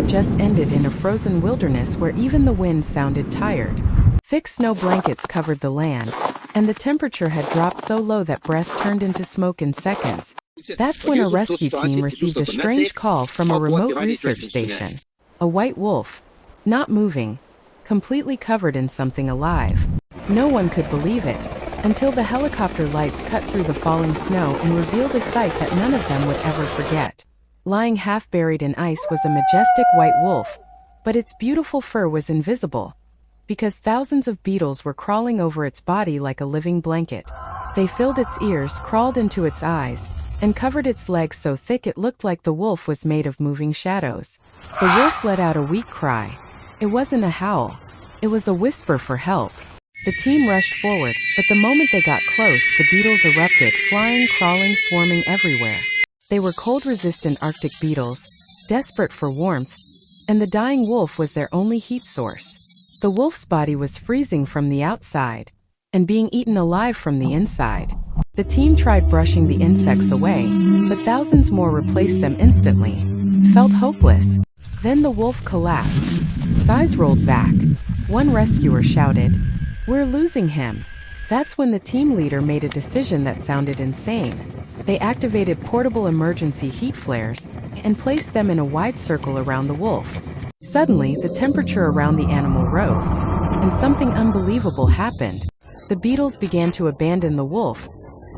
had just ended in a frozen wilderness where even the wind sounded tired. Thick snow blankets covered the land, and the temperature had dropped so low that breath turned into smoke in seconds. That's when a rescue team received a strange call from a remote research station. A white wolf, not moving, completely covered in something alive. No one could believe it, until the helicopter lights cut through the falling snow and revealed a sight that none of them would ever forget. Lying half buried in ice was a majestic white wolf, but its beautiful fur was invisible, because thousands of beetles were crawling over its body like a living blanket. They filled its ears, crawled into its eyes, and covered its legs so thick it looked like the wolf was made of moving shadows. The wolf let out a weak cry. It wasn't a howl. It was a whisper for help. The team rushed forward, but the moment they got close, the beetles erupted, flying, crawling, swarming everywhere. They were cold-resistant Arctic beetles, desperate for warmth, and the dying wolf was their only heat source. The wolf's body was freezing from the outside and being eaten alive from the inside. The team tried brushing the insects away, but thousands more replaced them instantly. It felt hopeless. Then the wolf collapsed. His eyes rolled back. One rescuer shouted, "We're losing him." That's when the team leader made a decision that sounded insane. They activated portable emergency heat flares and placed them in a wide circle around the wolf. Suddenly, the temperature around the animal rose, and something unbelievable happened. The beetles began to abandon the wolf,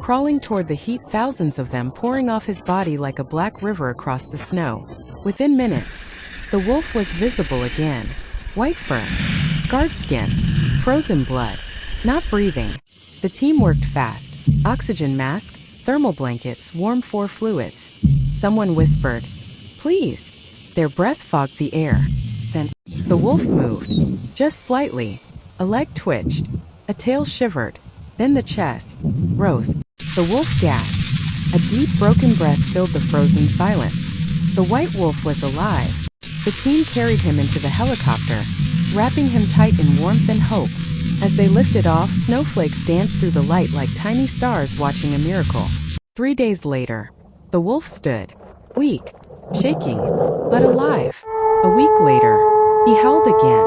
crawling toward the heat, thousands of them pouring off his body like a black river across the snow. Within minutes, the wolf was visible again. White fur, scarred skin, frozen blood, not breathing. The team worked fast. Oxygen mask, thermal blankets, warm fluids. Someone whispered, "Please." Their breath fogged the air. Then, the wolf moved. Just slightly. A leg twitched. A tail shivered. Then the chest rose. The wolf gasped. A deep, broken breath filled the frozen silence. The white wolf was alive. The team carried him into the helicopter, wrapping him tight in warmth and hope. As they lifted off, snowflakes danced through the light like tiny stars watching a miracle. 3 days later, the wolf stood, weak, shaking, but alive. A week later, he howled again,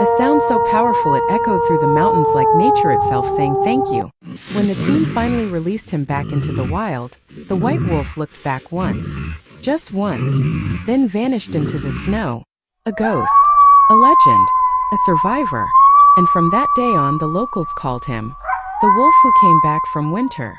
a sound so powerful it echoed through the mountains like nature itself saying thank you. When the team finally released him back into the wild, the white wolf looked back once, just once, then vanished into the snow. A ghost, a legend, a survivor. And from that day on, the locals called him the wolf who came back from winter.